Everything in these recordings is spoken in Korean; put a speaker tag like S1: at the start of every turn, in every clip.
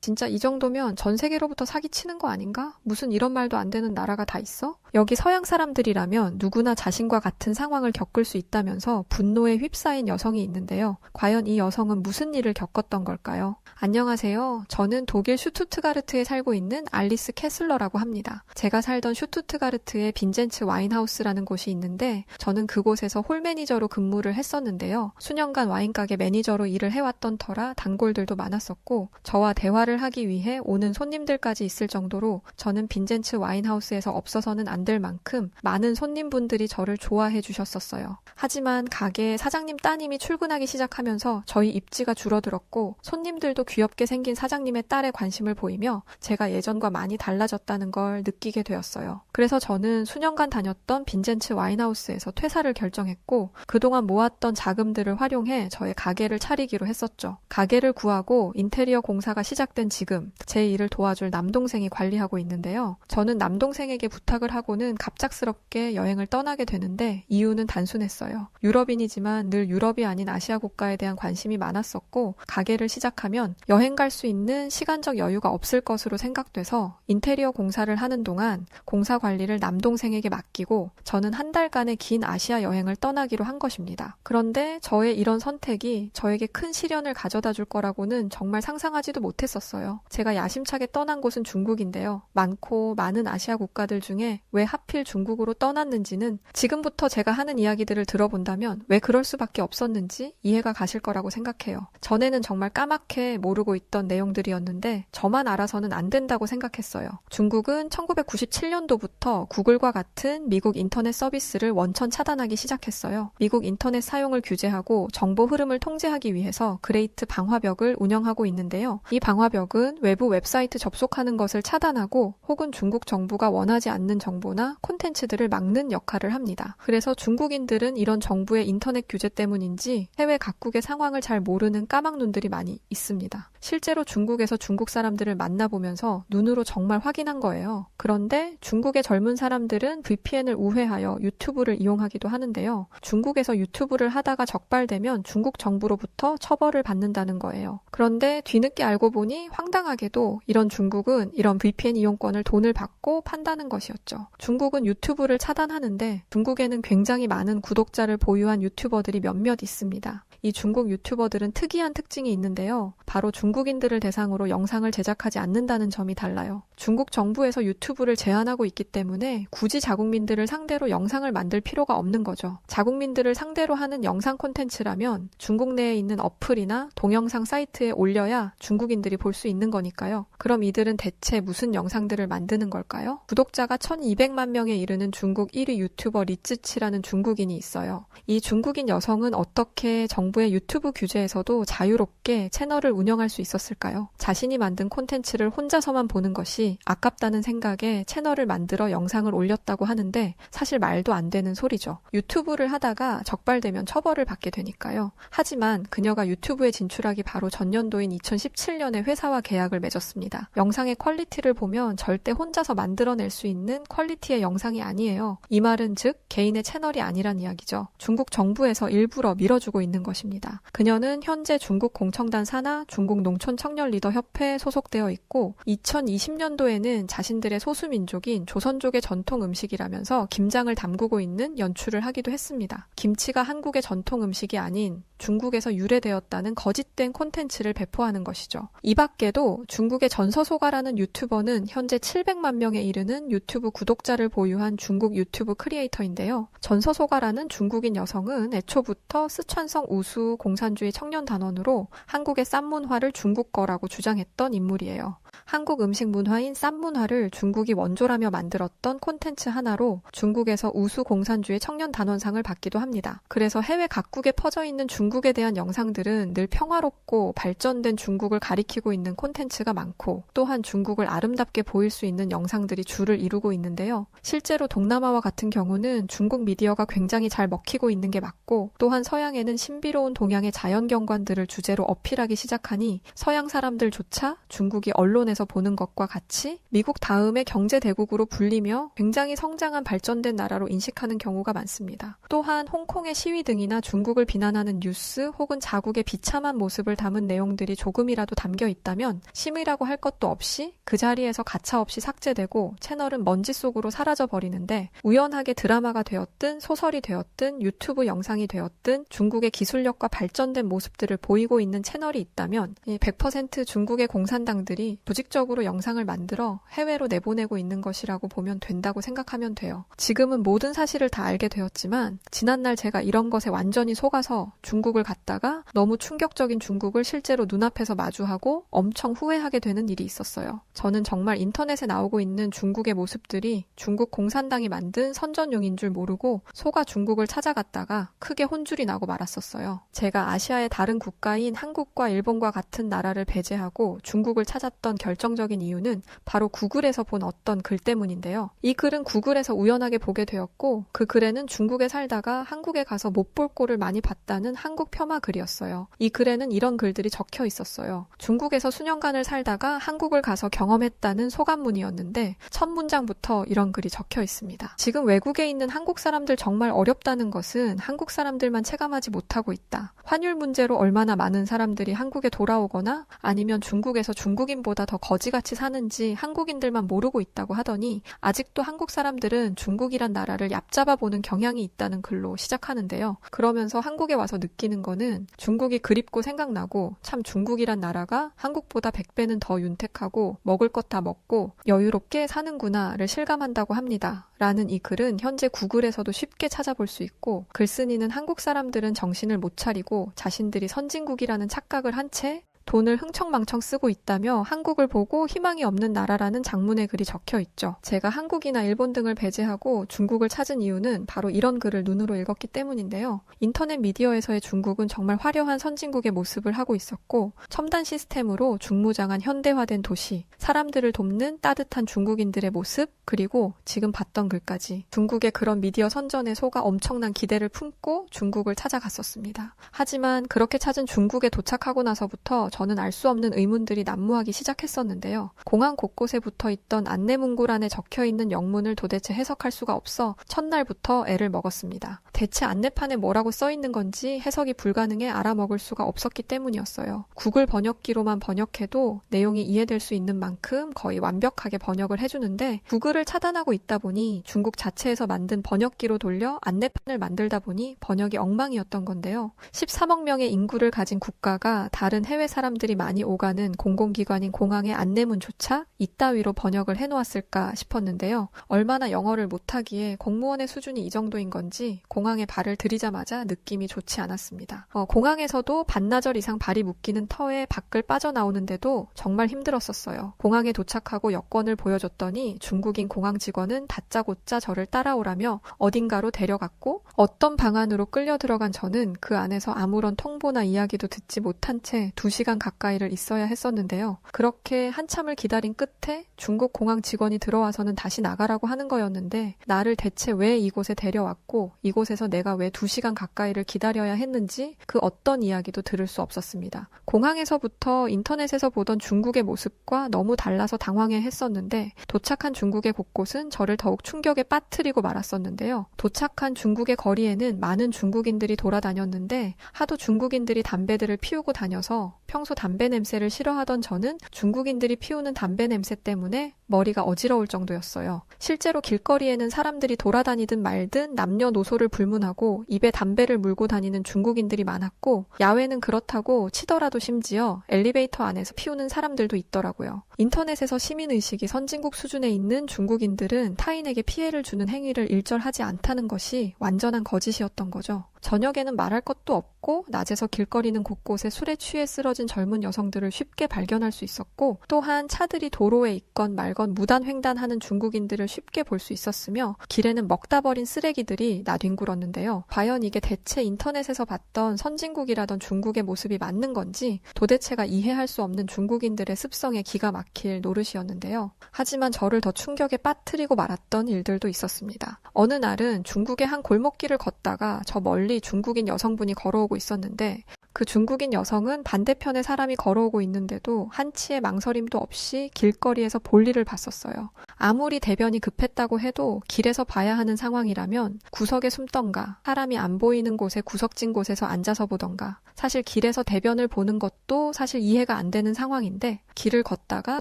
S1: 진짜 이 정도면 전 세계로부터 사기치는 거 아닌가? 무슨 이런 말도 안 되는 나라가 다 있어? 여기 서양 사람들이라면 누구나 자신과 같은 상황을 겪을 수 있다면서 분노에 휩싸인 여성이 있는데요. 과연 이 여성은 무슨 일을 겪었던 걸까요? 안녕하세요. 저는 독일 슈투트가르트에 살고 있는 알리스 캐슬러라고 합니다. 제가 살던 슈투트가르트에 빈젠츠 와인하우스라는 곳이 있는데 저는 그곳에서 홀 매니저로 근무를 했었는데요. 수년간 와인가게 매니저로 일을 해왔던 터라 단골들도 많았었고 저와 대화를 하기 위해 오는 손님들까지 있을 정도로 저는 빈젠츠 와인하우스에서 없어서는 안 될 만큼 많은 손님분들이 저를 좋아해 주셨었어요. 하지만 가게 사장님 따님이 출근하기 시작하면서 저희 입지가 줄어들었고 손님들도 귀엽게 생긴 사장님의 딸에 관심을 보이며 제가 예전과 많이 달라졌다는 걸 느끼게 되었어요. 그래서 저는 수년간 다녔던 빈젠츠 와인하우스에서 퇴사를 결정했고 그동안 모았던 자금들을 활용해 저의 가게를 차리기로 했었죠. 가게를 구하고 인테리어 공사가 시작된 지금 제 일을 도와줄 남동생이 관리하고 있는데요. 저는 남동생에게 부탁을 하고는 갑작스럽게 여행을 떠나게 되는데 이유는 단순했어요. 유럽인이지만 늘 유럽이 아닌 아시아 국가에 대한 관심이 많았었고 가게를 시작하면 여행 갈 수 있는 시간적 여유가 없을 것으로 생각돼서 인테리어 공사를 하는 동안 공사 관리를 남동생에게 맡기고 저는 한 달간의 긴 아시아 여행을 떠나기로 한 것입니다. 그런데 저의 이런 선택이 저에게 큰 시련을 가져다 줄 거라고는 정말 상상하지도 못했었어요. 제가 야심차게 떠난 곳은 중국인데요. 많고 많은 아시아 국가들 중에 왜 하필 중국으로 떠났는지는 지금부터 제가 하는 이야기들을 들어본다면 왜 그럴 수밖에 없었는지 이해가 가실 거라고 생각해요. 전에는 정말 까맣게 모르고 있던 내용들이었는데 저만 알아서는 안 된다고 생각했어요. 중국은 1997년도부터 구글과 같은 미국 인터넷 서비스를 원천 차단하기 시작했어요. 미국 인터넷 사용을 규제하고 정보 흐름을 통제하기 위해서 그레이트 방화벽을 운영하고 있는데요. 이 방화벽은 외부 웹사이트 접속하는 것을 차단하고 혹은 중국 정부가 원하지 않는 정보나 콘텐츠들을 막는 역할을 합니다. 그래서 중국인들은 이런 정부의 인터넷 규제 때문인지 해외 각국의 상황을 잘 모르는 까막눈들이 많이 있습니다. 실제로 중국에서 중국 사람들을 만나보면서 눈으로 정말 확인한 거예요. 그런데 중국의 젊은 사람들은 VPN을 우회하여 유튜브를 이용하기도 하는데요. 중국에서 유튜브를 하다가 적발되면 중국 정부로부터 처벌을 받는다는 거예요. 그런데 뒤늦게 알고 보니 황당하게도 이런 중국은 이런 VPN 이용권을 돈을 받고 판다는 것이었죠. 중국은 유튜브를 차단하는데 중국에는 굉장히 많은 구독자를 보유한 유튜버들이 몇몇 있습니다. 이 중국 유튜버들은 특이한 특징이 있는데요. 바로 중국인들을 대상으로 영상을 제작하지 않는다는 점이 달라요. 중국 정부에서 유튜브를 제한하고 있기 때문에 굳이 자국민들을 상대로 영상을 만들 필요가 없는 거죠. 자국민들을 상대로 하는 영상 콘텐츠라면 중국 내에 있는 어플이나 동영상 사이트에 올려야 중국인들이 볼 수 있는 거니까요. 그럼 이들은 대체 무슨 영상들을 만드는 걸까요? 구독자가 1200만 명에 이르는 중국 1위 유튜버 리츠치라는 중국인이 있어요. 이 중국인 여성은 어떻게 정부의 유튜브 규제에서도 자유롭게 채널을 운영할 수 있었을까요? 자신이 만든 콘텐츠를 혼자서만 보는 것이 아깝다는 생각에 채널을 만들어 영상을 올렸다고 하는데 사실 말도 안 되는 소리죠. 유튜브를 하다가 적발되면 처벌을 받게 되니까요. 하지만 그녀가 유튜브에 진출하기 바로 전년도인 2017년에 회사와 계약을 맺었습니다. 영상의 퀄리티를 보면 절대 혼자서 만들어낼 수 있는 퀄리티의 영상이 아니에요. 이 말은 즉 개인의 채널이 아니란 이야기죠. 중국 정부에서 일부러 밀어주고 있는 것입니다. 그녀는 현재 중국 공청단 산하 중국 농촌 청년 리더 협회에 소속되어 있고 2020년도에는 자신들의 소수민족인 조선족의 전통 음식이라면서 김장을 담그고 있는 연출을 하기도 했습니다. 김치가 한국의 전통 음식이 아닌 중국에서 유래되었다는 거짓된 콘텐츠를 배포하는 것이죠. 이 밖에도 중국의 전서소가라는 유튜버는 현재 700만 명에 이르는 유튜브 구독자를 보유한 중국 유튜브 크리에이터인데요. 전서소가라는 중국인 여성은 애초부터 스촨성 우수 공산주의 청년단원으로 한국의 쌈문화를 중국 거라고 주장했던 인물이에요. 한국 음식 문화인 쌈문화를 중국이 원조라며 만들었던 콘텐츠 하나로 중국에서 우수 공산주의 청년단원상을 받기도 합니다. 그래서 해외 각국에 퍼져 있는 중국에 대한 영상들은 늘 평화롭고 발전된 중국을 가리키고 있는 콘텐츠가 많고 또한 중국을 아름답게 보일 수 있는 영상들이 줄을 이루고 있는데요. 있는데요. 실제로 동남아와 같은 경우는 중국 미디어가 굉장히 잘 먹히고 있는 게 맞고, 또한 서양에는 신비로운 동양의 자연경관들을 주제로 어필하기 시작하니 서양 사람들조차 중국이 언론에서 보는 것과 같이 미국 다음의 경제대국으로 불리며 굉장히 성장한 발전된 나라로 인식하는 경우가 많습니다. 또한 홍콩의 시위 등이나 중국을 비난하는 뉴스 혹은 자국의 비참한 모습을 담은 내용들이 조금이라도 담겨 있다면 심의라고 할 것도 없이 그 자리에서 가차없이 삭제되고 채널은 먼지 속으로 사라져버리는데, 우연하게 드라마가 되었든 소설이 되었든 유튜브 영상이 되었든 중국의 기술력과 발전된 모습들을 보이고 있는 채널이 있다면 100% 중국의 공산당들이 조직적으로 영상을 만들어 해외로 내보내고 있는 것이라고 보면 된다고 생각하면 돼요. 지금은 모든 사실을 다 알게 되었지만 지난날 제가 이런 것에 완전히 속아서 중국을 갔다가 너무 충격적인 중국을 실제로 눈앞에서 마주하고 엄청 후회하게 되는 일이 있었어요. 저는 정말 인터넷에 나오고 있는 중국의 모습들이 중국 공산당이 만든 선전용인 줄 모르고 속아 중국을 찾아갔다가 크게 혼쭐이 나고 말았었어요. 제가 아시아의 다른 국가인 한국과 일본과 같은 나라를 배제하고 중국을 찾았던 결정적인 이유는 바로 구글에서 본 어떤 글 때문인데요. 이 글은 구글에서 우연하게 보게 되었고, 그 글에는 중국에 살다가 한국에 가서 못 볼 꼴을 많이 봤다는 한국 폄하 글이었어요. 이 글에는 이런 글들이 적혀 있었어요. 중국에서 수년간을 살다가 한국을 가서 경험했다는 소감문이었는데 첫 문장부터 이런 글이 적혀 있습니다. 지금 외국에 있는 한국 사람들 정말 어렵다는 것은 한국 사람들만 체감하지 못하고 있다. 환율 문제로 얼마나 많은 사람들이 한국에 돌아오거나 아니면 중국에서 중국인보다 더 거지같이 사는지 한국인들만 모르고 있다고 하더니, 아직도 한국 사람들은 중국이란 나라를 얕잡아 보는 경향이 있다는 글로 시작하는데요. 그러면서 한국에 와서 느끼는 거는 중국이 그립고 생각나고, 참 중국이란 나라가 한국보다 100배는 더 윤택하고 먹을 것 다 먹고 여유롭게 사는구나를 실감한다고 합니다. 라는 이 글은 현재 구글에서도 쉽게 찾아볼 수 있고, 글쓴이는 한국 사람들은 정신을 못 차리고 자신들이 선진국이라는 착각을 한 채 돈을 흥청망청 쓰고 있다며 한국을 보고 희망이 없는 나라라는 장문의 글이 적혀 있죠. 제가 한국이나 일본 등을 배제하고 중국을 찾은 이유는 바로 이런 글을 눈으로 읽었기 때문인데요. 인터넷 미디어에서의 중국은 정말 화려한 선진국의 모습을 하고 있었고, 첨단 시스템으로 중무장한 현대화된 도시, 사람들을 돕는 따뜻한 중국인들의 모습, 그리고 지금 봤던 글까지 중국의 그런 미디어 선전에 속아 엄청난 기대를 품고 중국을 찾아갔었습니다. 하지만 그렇게 찾은 중국에 도착하고 나서부터 저는 알 수 없는 의문들이 난무하기 시작했었는데요. 공항 곳곳에 붙어있던 안내문고란에 적혀있는 영문을 도대체 해석할 수가 없어 첫날부터 애를 먹었습니다. 대체 안내판에 뭐라고 써있는 건지 해석이 불가능해 알아먹을 수가 없었기 때문이었어요. 구글 번역기로만 번역해도 내용이 이해될 수 있는 만큼 거의 완벽하게 번역을 해주는데, 구글을 차단하고 있다 보니 중국 자체에서 만든 번역기로 돌려 안내판을 만들다 보니 번역이 엉망이었던 건데요. 13억 명의 인구를 가진 국가가 다른 해외 사람들이 많이 오가는 공공기관인 공항의 안내문조차 이따위로 번역을 해놓았을까 싶었는데요. 얼마나 영어를 못하기에 공무원의 수준이 이 정도인 건지 공항에 발을 들이자마자 느낌이 좋지 않았습니다. 공항에서도 반나절 이상 발이 묶이는 터에 밖을 빠져나오는데도 정말 힘들었었어요. 공항에 도착하고 여권을 보여줬더니 중국인 공항 직원은 다짜고짜 저를 따라오라며 어딘가로 데려갔고, 어떤 방안으로 끌려 들어간 저는 그 안에서 아무런 통보나 이야기도 듣지 못한 채 2시간 가까이를 있어야 했었는데요. 그렇게 한참을 기다린 끝에 중국 공항 직원이 들어와서는 다시 나가라고 하는 거였는데, 나를 대체 왜 이곳에 데려왔고 이곳에서 내가 왜 2시간 가까이를 기다려야 했는지 그 어떤 이야기도 들을 수 없었습니다. 공항에서부터 인터넷에서 보던 중국의 모습과 너무 달라서 당황해 했었는데, 도착한 중국의 곳곳은 저를 더욱 충격에 빠뜨리고 말았었는데요. 도착한 중국의 거리에는 많은 중국인들이 돌아다녔는데 하도 중국인들이 담배들을 피우고 다녀서 평소 담배 냄새를 싫어하던 저는 중국인들이 피우는 담배 냄새 때문에 머리가 어지러울 정도였어요. 실제로 길거리에는 사람들이 돌아다니든 말든 남녀노소를 불문하고 입에 담배를 물고 다니는 중국인들이 많았고, 야외는 그렇다고 치더라도 심지어 엘리베이터 안에서 피우는 사람들도 있더라고요. 인터넷에서 시민의식이 선진국 수준에 있는 중국인들은 타인에게 피해를 주는 행위를 일절하지 않다는 것이 완전한 거짓이었던 거죠. 저녁에는 말할 것도 없고 낮에서 길거리는 곳곳에 술에 취해 쓰러진 젊은 여성들을 쉽게 발견할 수 있었고, 또한 차들이 도로에 있건 말건 무단횡단하는 중국인들을 쉽게 볼 수 있었으며, 길에는 먹다 버린 쓰레기들이 나뒹굴었는데요. 과연 이게 대체 인터넷에서 봤던 선진국이라던 중국의 모습이 맞는 건지 도대체가 이해할 수 없는 중국인들의 습성에 기가 막힐 노릇이었는데요. 하지만 저를 더 충격에 빠뜨리고 말았던 일들도 있었습니다. 어느 날은 중국의 한 골목길을 걷다가 저 멀리 중국인 여성분이 걸어오고 있었는데, 그 중국인 여성은 반대편에 사람이 걸어오고 있는데도 한치의 망설임도 없이 길거리에서 볼일을 봤었어요. 아무리 대변이 급했다고 해도 길에서 봐야 하는 상황이라면 구석에 숨던가, 사람이 안 보이는 곳에 구석진 곳에서 앉아서 보던가, 사실 길에서 대변을 보는 것도 사실 이해가 안 되는 상황인데, 길을 걷다가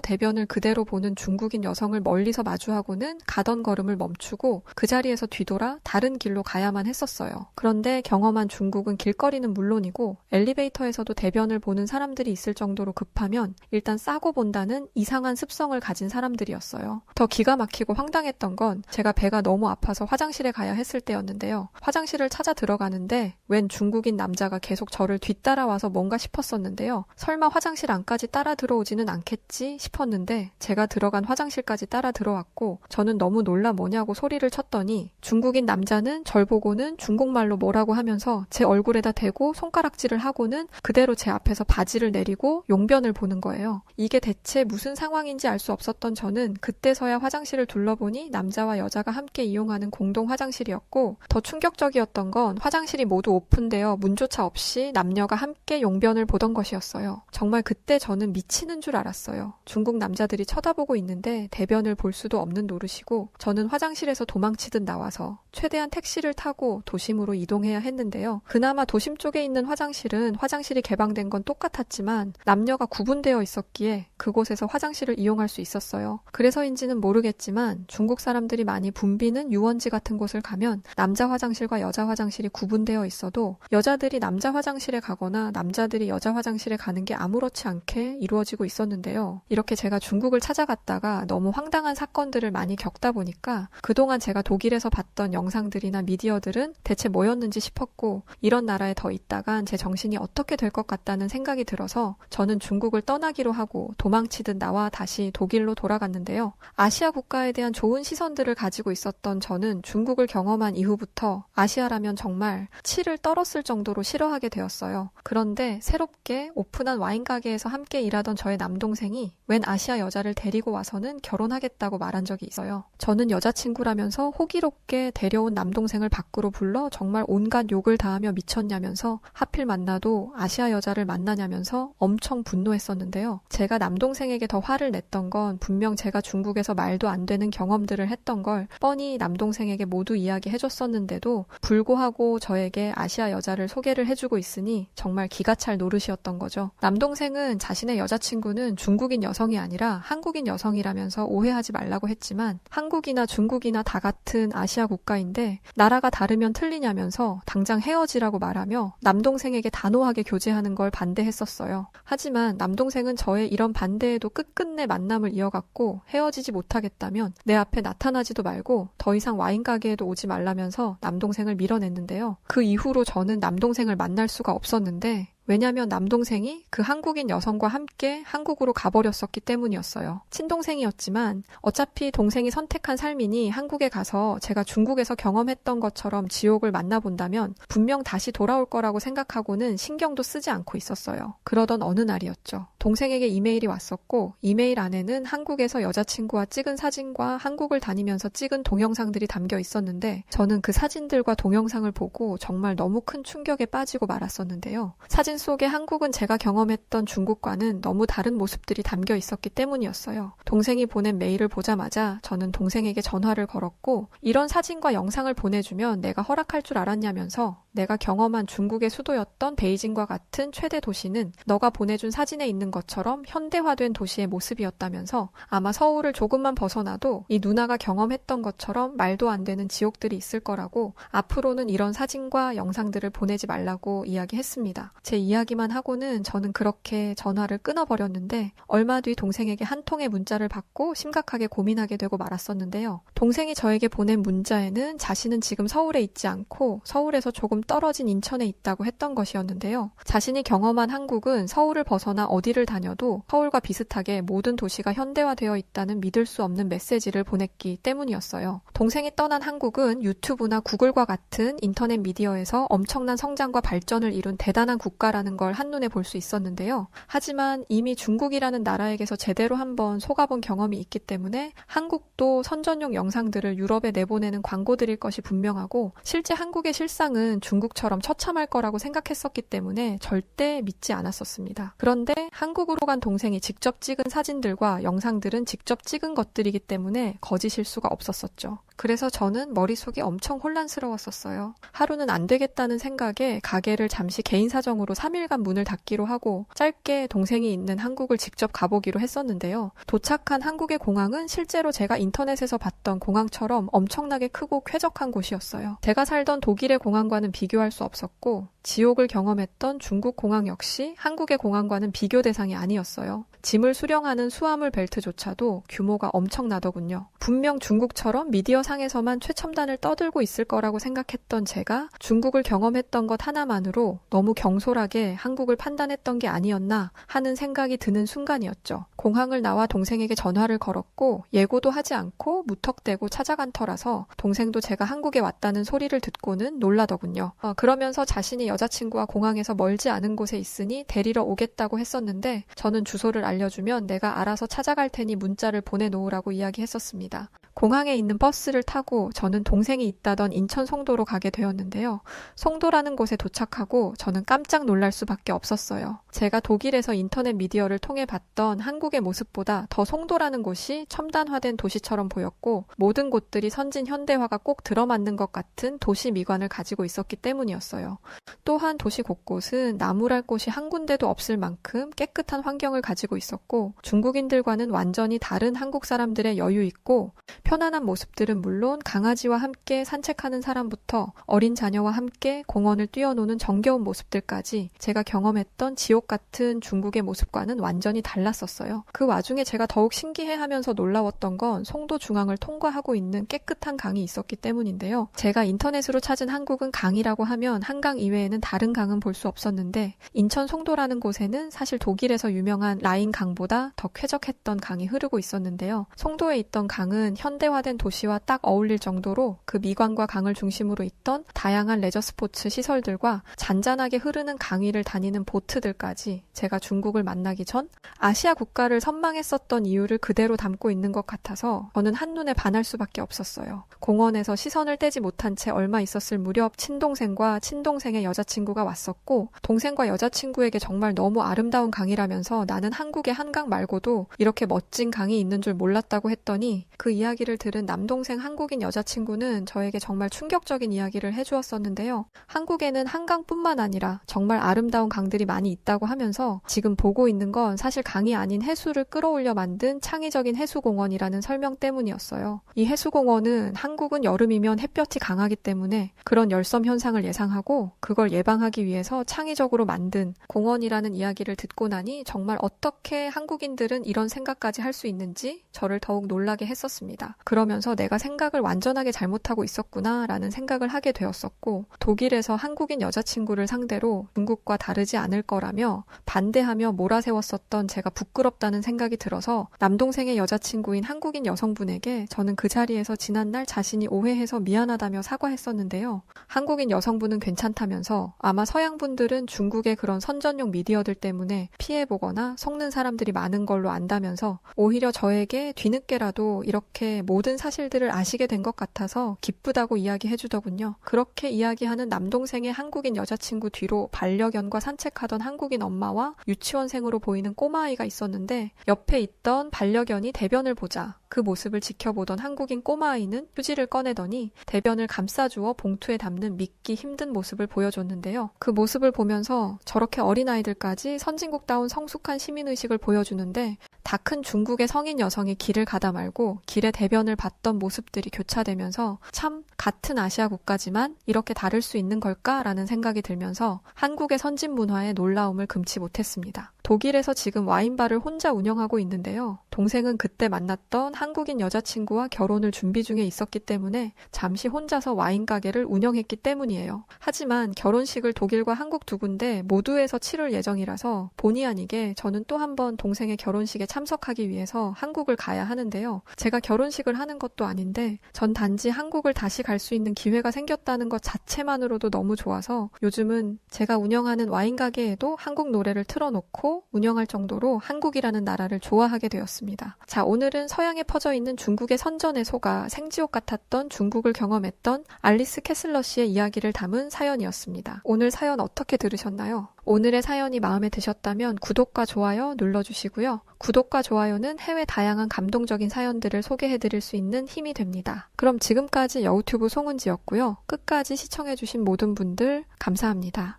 S1: 대변을 그대로 보는 중국인 여성을 멀리서 마주하고는 가던 걸음을 멈추고 그 자리에서 뒤돌아 다른 길로 가야만 했었어요. 그런데 경험한 중국은 길거리는 물론이고 엘리베이터에서도 대변을 보는 사람들이 있을 정도로 급하면 일단 싸고 본다는 이상한 습성을 가진 사람들이었어요. 더 기가 막히고 황당했던 건 제가 배가 너무 아파서 화장실에 가야 했을 때였는데요. 화장실을 찾아 들어가는데 웬 중국인 남자가 계속 저를 뒤따라와서 뭔가 싶었었는데요. 설마 화장실 안까지 따라 들어오지는 않겠지 싶었는데 제가 들어간 화장실까지 따라 들어왔고, 저는 너무 놀라 뭐냐고 소리를 쳤더니 중국인 남자는 절 보고는 중국말로 뭐라고 하면서 제 얼굴에다 대고 손가락질을 하고는 그대로 제 앞에서 바지를 내리고 용변을 보는 거예요. 이게 대체 무슨 상황인지 알 수 없었던 저는 그때서야 화장실을 둘러보니 남자와 여자가 함께 이용하는 공동 화장실이었고, 더 충격적이었던 건 화장실이 모두 오픈되어 문조차 없이 남녀가 함께 용변을 보던 것이었어요. 정말 그때 저는 미치는 줄 알았어요. 중국 남자들이 쳐다보고 있는데 대변을 볼 수도 없는 노릇이고, 저는 화장실에서 도망치듯 나와서 최대한 택시를 타고 도심으로 이동해야 했는데요. 그나마 도심 쪽에 있는 화장실은 화장실이 개방된 건 똑같았지만 남녀가 구분되어 있었기에 그곳에서 화장실을 이용할 수 있었어요. 그래서인지는 모르겠지만 중국 사람들이 많이 붐비는 유원지 같은 곳을 가면 남자 화장실과 여자 화장실이 구분되어 있어도 여자들이 남자 화장실에 가거나 남자들이 여자 화장실에 가는 게 아무렇지 않게 이루어지고 있었는데요. 이렇게 제가 중국을 찾아갔다가 너무 황당한 사건들을 많이 겪다 보니까 그동안 제가 독일에서 봤던 영상들이나 미디어들은 대체 뭐였는지 싶었고, 이런 나라에 더 있다간 제 정신이 어떻게 될 것 같다는 생각이 들어서 저는 중국을 떠나기로 하고 도망치듯 나와 다시 독일로 돌아갔는데요. 아시아 국가에 대한 좋은 시선들을 가지고 있었던 저는 중국을 경험한 이후부터 아시아라면 정말 치를 떨었을 정도로 싫어하게 되었어요. 그런데 새롭게 오픈한 와인 가게에서 함께 일하던 저의 남동생이 웬 아시아 여자를 데리고 와서는 결혼하겠다고 말한 적이 있어요. 저는 여자친구라면서 호기롭게 데려온 남동생을 밖으로 불러 정말 온갖 욕을 다하며 미쳤냐면서 하필 만나도 아시아 여자를 만나냐면서 엄청 분노했었는데요. 제가 남동생에게 더 화를 냈던 건 분명 제가 중국에서 말도 안 되는 경험들을 했던 걸 뻔히 남동생에게 모두 이야기해줬었는데도 불구하고 저에게 아시아 여자를 소개를 해주고 있으니 정말 기가 찰 노릇이었던 거죠. 남동생은 자신의 여자친구는 중국인 여성이 아니라 한국인 여성이라면서 오해하지 말라고 했지만, 한국이나 중국이나 다 같은 아시아 국가인데 나라가 다르면 틀리냐면서 당장 헤어지라고 말하며 남동생에게 단호하게 교제하는 걸 반대했었어요. 하지만 남동생은 저의 이런 반대에도 끝끝내 만남을 이어갔고, 헤어지지 못하겠다면 내 앞에 나타나지도 말고 더 이상 와인 가게에도 오지 말라면서 남동생을 밀어냈는데요. 그 이후로 저는 남동생을 만날 수가 없었는데, 왜냐면 남동생이 그 한국인 여성과 함께 한국으로 가버렸었기 때문이었어요. 친동생이었지만 어차피 동생이 선택한 삶이니 한국에 가서 제가 중국에서 경험했던 것처럼 지옥을 만나본다면 분명 다시 돌아올 거라고 생각하고는 신경도 쓰지 않고 있었어요. 그러던 어느 날이었죠. 동생에게 이메일이 왔었고, 이메일 안에는 한국에서 여자친구와 찍은 사진과 한국을 다니면서 찍은 동영상들이 담겨 있었는데, 저는 그 사진들과 동영상을 보고 정말 너무 큰 충격에 빠지고 말았었는데요. 사진 속에 한국은 제가 경험했던 중국과는 너무 다른 모습들이 담겨 있었기 때문이었어요. 동생이 보낸 메일을 보자마자 저는 동생에게 전화를 걸었고, 이런 사진과 영상을 보내주면 내가 허락할 줄 알았냐면서 내가 경험한 중국의 수도였던 베이징과 같은 최대 도시는 너가 보내준 사진에 있는 것처럼 현대화된 도시의 모습이었다면서 아마 서울을 조금만 벗어나도 이 누나가 경험했던 것처럼 말도 안 되는 지옥들이 있을 거라고, 앞으로는 이런 사진과 영상들을 보내지 말라고 이야기했습니다. 제 이야기만 하고는 저는 그렇게 전화를 끊어버렸는데, 얼마 뒤 동생에게 한 통의 문자를 받고 심각하게 고민하게 되고 말았었는데요. 동생이 저에게 보낸 문자에는 자신은 지금 서울에 있지 않고 서울에서 조금 떨어진 인천에 있다고 했던 것이었는데요. 자신이 경험한 한국은 서울을 벗어나 어디를 다녀도 서울과 비슷하게 모든 도시가 현대화되어 있다는 믿을 수 없는 메시지를 보냈기 때문이었어요. 동생이 떠난 한국은 유튜브나 구글과 같은 인터넷 미디어에서 엄청난 성장과 발전을 이룬 대단한 국가라는 걸 한눈에 볼 수 있었는데요. 하지만 이미 중국이라는 나라에게서 제대로 한번 속아본 경험이 있기 때문에 한국도 선전용 영상들을 유럽에 내보내는 광고들일 것이 분명하고 실제 한국의 실상은 중국처럼 처참할 거라고 생각했었기 때문에 절대 믿지 않았었습니다. 그런데 한국으로 간 동생이 직접 찍은 사진들과 영상들은 직접 찍은 것들이기 때문에 거짓일 수가 없었었죠. 그래서 저는 머릿속이 엄청 혼란스러웠었어요. 하루는 안 되겠다는 생각에 가게를 잠시 개인 사정으로 3일간 문을 닫기로 하고 짧게 동생이 있는 한국을 직접 가보기로 했었는데요. 도착한 한국의 공항은 실제로 제가 인터넷에서 봤던 공항처럼 엄청나게 크고 쾌적한 곳이었어요. 제가 살던 독일의 공항과는 비교할 수 없었고 지옥을 경험했던 중국 공항 역시 한국의 공항과는 비교 대상이 아니었어요. 짐을 수령하는 수화물 벨트조차도 규모가 엄청나더군요. 분명 중국처럼 미디어 상에서만 최첨단을 떠들고 있을 거라고 생각했던 제가 중국을 경험했던 것 하나만으로 너무 경솔하게 한국을 판단했던 게 아니었나 하는 생각이 드는 순간이었죠. 공항을 나와 동생에게 전화를 걸었고 예고도 하지 않고 무턱대고 찾아간 터라서 동생도 제가 한국에 왔다는 소리를 듣고는 놀라더군요. 그러면서 자신이 여자친구와 공항에서 멀지 않은 곳에 있으니 데리러 오겠다고 했었는데 저는 주소를 알려주면 내가 알아서 찾아갈 테니 문자를 보내놓으라고 이야기했었습니다. 공항에 있는 버스를 타고 저는 동생이 있다던 인천 송도로 가게 되었는데요. 송도라는 곳에 도착하고 저는 깜짝 놀랄 수밖에 없었어요. 제가 독일에서 인터넷 미디어를 통해 봤던 한국의 모습보다 더 송도라는 곳이 첨단화된 도시처럼 보였고 모든 곳들이 선진 현대화가 꼭 들어맞는 것 같은 도시 미관을 가지고 있었기 때문이었어요. 또한 도시 곳곳은 나무랄 곳이 한 군데도 없을 만큼 깨끗한 환경을 가지고 있었고 중국인들과는 완전히 다른 한국 사람들의 여유 있고 편안한 모습들은 물론 강아지와 함께 산책하는 사람부터 어린 자녀와 함께 공원을 뛰어노는 정겨운 모습들까지 제가 경험했던 지옥 같은 중국의 모습과는 완전히 달랐었어요. 그 와중에 제가 더욱 신기해하면서 놀라웠던 건 송도 중앙을 통과하고 있는 깨끗한 강이 있었기 때문인데요. 제가 인터넷으로 찾은 한국은 강이라고 하면 한강 이외에는 다른 강은 볼 수 없었는데 인천 송도라는 곳에는 사실 독일에서 유명한 라인 강보다 더 쾌적했던 강이 흐르고 있었는데요. 송도에 있던 강은 현대화된 도시와 딱 어울릴 정도로 그 미관과 강을 중심으로 있던 다양한 레저 스포츠 시설들과 잔잔하게 흐르는 강 위를 다니는 보트들까지 제가 중국을 만나기 전 아시아 국가를 선망했었던 이유를 그대로 담고 있는 것 같아서 저는 한눈에 반할 수밖에 없었어요. 공원에서 시선을 떼지 못한 채 얼마 있었을 무렵 친동생과 친동생의 여자친구가 왔었고 동생과 여자친구에게 정말 너무 아름다운 강이라면서 나는 한국의 한강 말고도 이렇게 멋진 강이 있는 줄 몰랐다고 했더니 그 이야기를 들은 남동생 한국인 여자친구는 저에게 정말 충격적인 이야기를 해주었었는데요. 한국에는 한강뿐만 아니라 정말 아름다운 강들이 많이 있다고 하면서 지금 보고 있는 건 사실 강이 아닌 해수를 끌어올려 만든 창의적인 해수공원이라는 설명 때문이었어요. 이 해수공원은 한국은 여름이면 햇볕이 강하기 때문에 그런 열섬 현상을 예상하고 그걸 예방하기 위해서 창의적으로 만든 공원이라는 이야기를 듣고 나니 정말 어떻게 한국인들은 이런 생각까지 할 수 있는지 저를 더욱 놀라게 했었습니다. 그러면서 내가 생각을 완전하게 잘못하고 있었구나 라는 생각을 하게 되었었고 독일에서 한국인 여자친구를 상대로 중국과 다르지 않을 거라며 반대하며 몰아세웠었던 제가 부끄럽다는 생각이 들어서 남동생의 여자친구인 한국인 여성분에게 저는 그 자리에서 지난날 자신이 오해해서 미안하다며 사과했었는데요. 한국인 여성분은 괜찮다면서 아마 서양분들은 중국의 그런 선전용 미디어들 때문에 피해보거나 속는 사람들이 많은 걸로 안다면서 오히려 저에게 뒤늦게라도 이렇게 모든 사실들을 아시게 된 것 같아서 기쁘다고 이야기해주더군요. 그렇게 이야기하는 남동생의 한국인 여자친구 뒤로 반려견과 산책하던 한국인 엄마와 유치원생으로 보이는 꼬마아이가 있었는데 옆에 있던 반려견이 대변을 보자 그 모습을 지켜보던 한국인 꼬마아이는 휴지를 꺼내더니 대변을 감싸주어 봉투에 담는 믿기 힘든 모습을 보여줬는데요. 그 모습을 보면서 저렇게 어린아이들까지 선진국다운 성숙한 시민의식을 보여주는데 다 큰 중국의 성인 여성이 길을 가다 말고 길에 대변을 봤던 모습들이 교차되면서 참 같은 아시아 국가지만 이렇게 다를 수 있는 걸까라는 생각이 들면서 한국의 선진 문화에 놀라움을 금치 못했습니다. 독일에서 지금 와인바를 혼자 운영하고 있는데요. 동생은 그때 만났던 한국인 여자친구와 결혼을 준비 중에 있었기 때문에 잠시 혼자서 와인 가게를 운영했기 때문이에요. 하지만 결혼식을 독일과 한국 두 군데 모두에서 치를 예정이라서 본의 아니게 저는 또 한 번 동생의 결혼식에 참석하기 위해서 한국을 가야 하는데요. 제가 결혼식을 하는 것도 아닌데 전 단지 한국을 다시 갈 수 있는 기회가 생겼다는 것 자체만으로도 너무 좋아서 요즘은 제가 운영하는 와인 가게에도 한국 노래를 틀어놓고 운영할 정도로 한국이라는 나라를 좋아하게 되었습니다. 자, 오늘은 서양에 퍼져 있는 중국의 선전에 속아 생지옥 같았던 중국을 경험했던 알리스 캐슬러 씨의 이야기를 담은 사연이었습니다. 오늘 사연 어떻게 들으셨나요? 오늘의 사연이 마음에 드셨다면 구독과 좋아요 눌러주시고요. 구독과 좋아요는 해외 다양한 감동적인 사연들을 소개해드릴 수 있는 힘이 됩니다. 그럼 지금까지 여우튜브 송은지였고요. 끝까지 시청해주신 모든 분들 감사합니다.